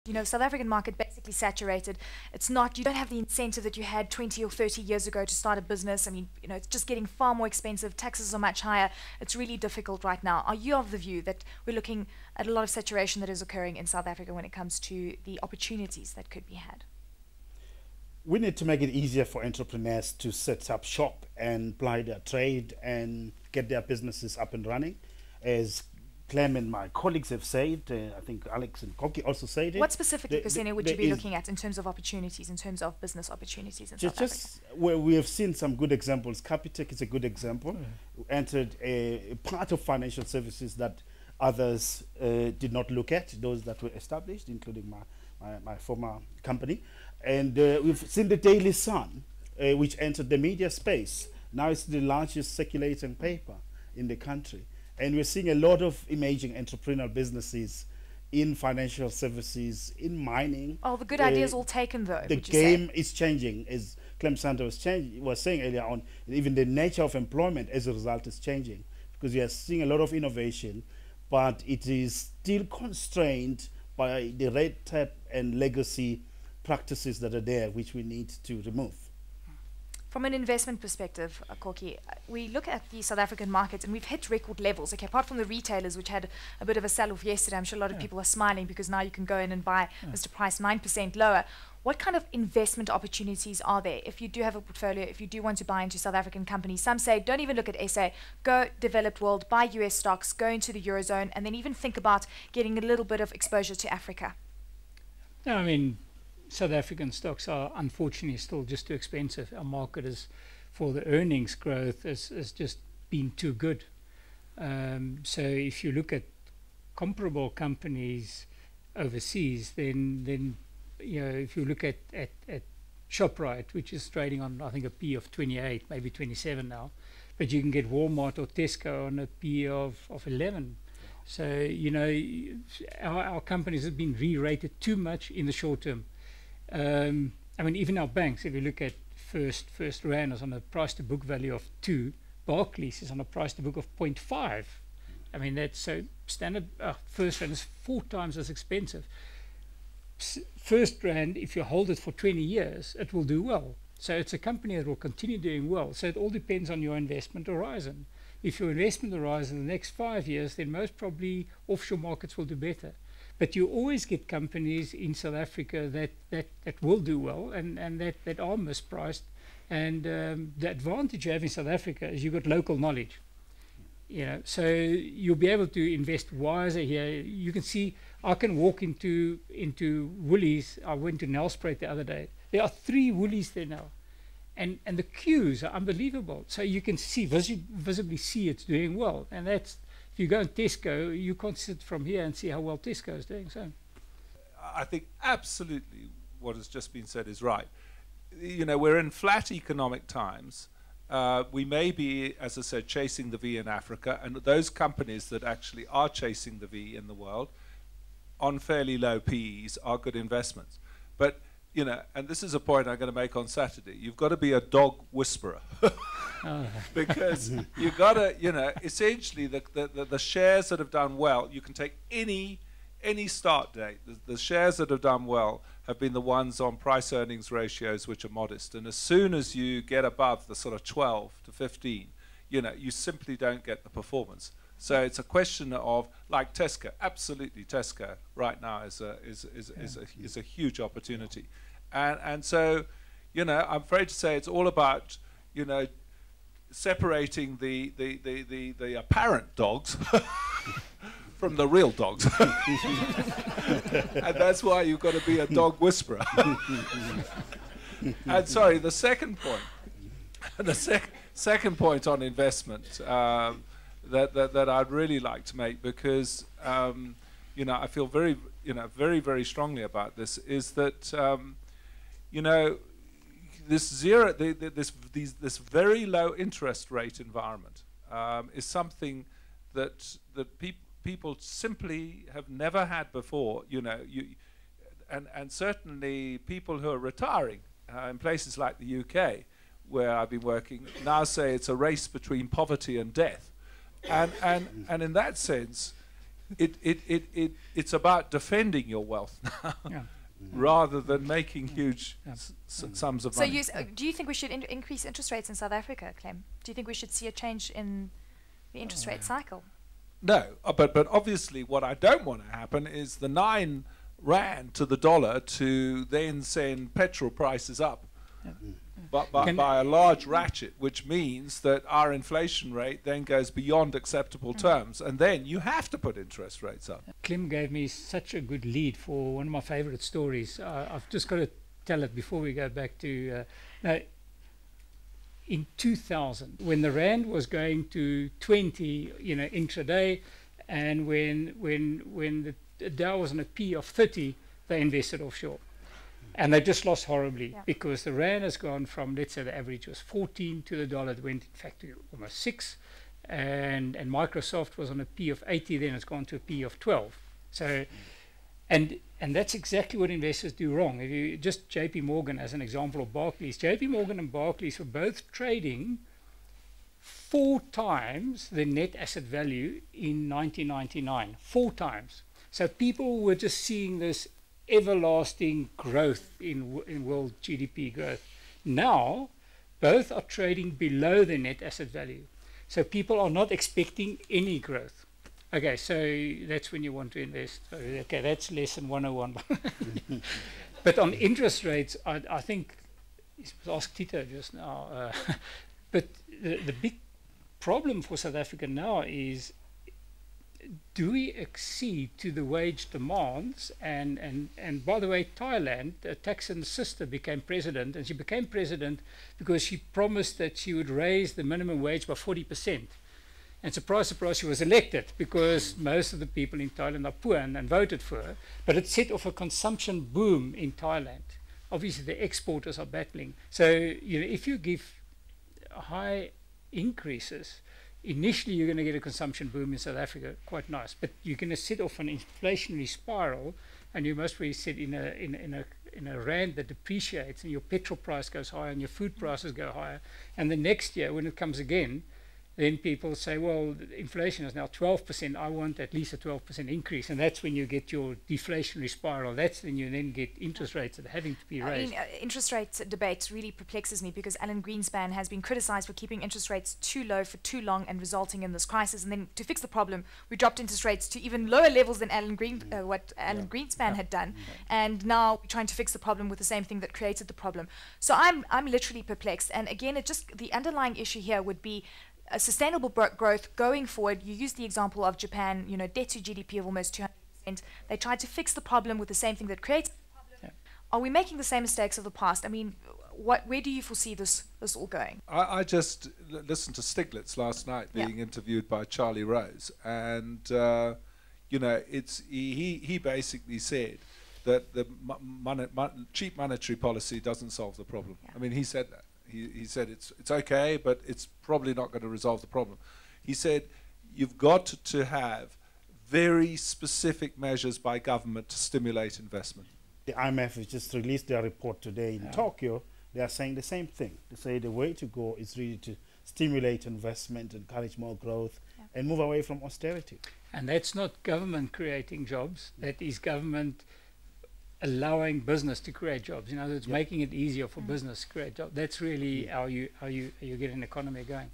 You know, South African market basically saturated. It's not, you don't have the incentive that you had 20 or 30 years ago to start a business. I mean, you know, it's just getting far more expensive. Taxes are much higher. It's really difficult right now. Are you of the view that we're looking at a lot of saturation that is occurring in South Africa when it comes to the opportunities that could be had? We need to make it easier for entrepreneurs to set up shop and ply their trade and get their businesses up and running. As Clem and my colleagues have said, I think Alex and Kokkie also said it. What specifically, Kuseni, would you be looking at in terms of opportunities, in terms of business opportunities in South Africa? Just where we have seen some good examples. Capitec is a good example. Who entered a part of financial services that others did not look at, those that were established, including my former company. And we've seen the Daily Sun, which entered the media space. Now it's the largest circulating paper in the country. And we're seeing a lot of emerging entrepreneurial businesses in financial services, in mining. Oh, the good ideas all taken though. The game is changing, as Clem Sunter was saying earlier on. Even the nature of employment as a result is changing, because we are seeing a lot of innovation, but it is still constrained by the red tape and legacy practices that are there, which we need to remove. From an investment perspective, Kokkie, we look at the South African market and we've hit record levels. Okay, apart from the retailers, which had a bit of a sell-off yesterday, I'm sure a lot of people are smiling because now you can go in and buy Mr. Price 9% lower. What kind of investment opportunities are there if you do have a portfolio, if you do want to buy into South African companies? Some say don't even look at SA, go developed world, buy US stocks, go into the Eurozone, and then even think about getting a little bit of exposure to Africa. No, I mean, South African stocks are unfortunately still just too expensive. Our market is, for the earnings growth, has just been too good. So if you look at comparable companies overseas, then you know, if you look at Shoprite, which is trading on, I think, a P of 28, maybe 27 now, but you can get Walmart or Tesco on a P of 11. So, you know, our companies have been re-rated too much in the short term. I mean, even our banks, if you look at First Rand is on a price to book value of 2, Barclays is on a price to book of 0.5. I mean, that's so standard. First Rand is 4 times as expensive. First Rand, if you hold it for 20 years, it will do well. So it's a company that will continue doing well. So it all depends on your investment horizon. If your investment horizon in the next 5 years, then most probably offshore markets will do better. But you always get companies in South Africa that will do well and that are mispriced. And the advantage you have in South Africa is you've got local knowledge. You know, so you'll be able to invest wiser here. You can see, I can walk into Woolies. I went to Nelspruit the other day. There are 3 Woolies there now. And the queues are unbelievable. So you can see, visibly see it's doing well. And that's, if you go in Tesco, you can't sit from here and see how well Tesco is doing. So, I think absolutely what has just been said is right. You know, we're in flat economic times. We may be, as I said, chasing the V in Africa, and those companies that actually are chasing the V in the world on fairly low PEs are good investments. But, you know, and this is a point I'm going to make on Saturday, you've got to be a dog whisperer. Because you've got to, you know, essentially the shares that have done well, you can take any start date. The shares that have done well have been the ones on price earnings ratios which are modest. And as soon as you get above the sort of 12 to 15, you know, you simply don't get the performance. So it's a question of, like Tesco, absolutely Tesco right now is a huge opportunity. And so, you know, I'm afraid to say it's all about, you know, separating the apparent dogs from the real dogs. And that's why you've got to be a dog whisperer. And sorry, the second point, second point on investment that I'd really like to make, because you know, I feel very strongly about this, is that you know, this very low interest rate environment is something that people simply have never had before. You know, and certainly people who are retiring in places like the UK, where I've been working, now say it's a race between poverty and death, and in that sense, it's about defending your wealth now, Yeah. rather than making huge Yeah. sums of So money. do you think we should increase interest rates in South Africa, Clem? Do you think we should see a change in the interest rate cycle? No, but obviously what I don't want to happen is the 9 rand to the dollar to then send petrol prices up, but by a large ratchet, which means that our inflation rate then goes beyond acceptable terms, and then you have to put interest rates up. Clem gave me such a good lead for one of my favorite stories. I've just got to tell it before we go back to in 2000, when the rand was going to 20, intraday, and when the Dow was on a P of 30, they invested offshore. And they just lost horribly because the rand has gone from, let's say the average was 14 to the dollar, it went in fact to almost 6. And Microsoft was on a P of 80, then it's gone to a P of 12. So, and that's exactly what investors do wrong. If you just JP Morgan as an example, of Barclays, JP Morgan and Barclays were both trading 4 times the net asset value in 1999, 4 times. So people were just seeing this everlasting growth in world GDP growth. Now, both are trading below the net asset value. So people are not expecting any growth. Okay, so that's when you want to invest. Okay, that's lesson 101. But on interest rates, I think, it was asked Tito just now, but the big problem for South Africa now is, do we accede to the wage demands? And by the way, Thailand, Thaksin's sister became president, and she became president because she promised that she would raise the minimum wage by 40%. And surprise, surprise, she was elected because most of the people in Thailand are poor and voted for her. But it set off a consumption boom in Thailand. Obviously, the exporters are battling. So, if you give high increases, initially you're going to get a consumption boom in South Africa, quite nice. But you're going to set off an inflationary spiral, and you must really sit in a rand that depreciates, and your petrol price goes higher, and your food prices go higher. And the next year, when it comes again, then people say, well, inflation is now 12%, I want at least a 12% increase. And that's when you get your deflationary spiral. That's when you then get interest rates that are having to be raised. Interest rate debate really perplexes me because Alan Greenspan has been criticized for keeping interest rates too low for too long and resulting in this crisis. And then to fix the problem, we dropped interest rates to even lower levels than Alan Greenspan had done. And now we're trying to fix the problem with the same thing that created the problem. So I'm literally perplexed. And again, the underlying issue here would be a sustainable growth going forward. You used the example of Japan, debt to GDP of almost 200%. They tried to fix the problem with the same thing that creates the problem. Yeah. Are we making the same mistakes of the past? I mean, where do you foresee this all going? I just listened to Stiglitz last night being interviewed by Charlie Rose, and he basically said that the cheap monetary policy doesn't solve the problem. I mean, he said that. He said it's okay, but it's probably not going to resolve the problem. He said you've got to have very specific measures by government to stimulate investment. The IMF has just released their report today in Tokyo. They are saying the same thing. They say the way to go is really to stimulate investment, encourage more growth, and move away from austerity. And that's not government creating jobs. That is government allowing business to create jobs. It's making it easier for business to create jobs. That's really how you get an economy going.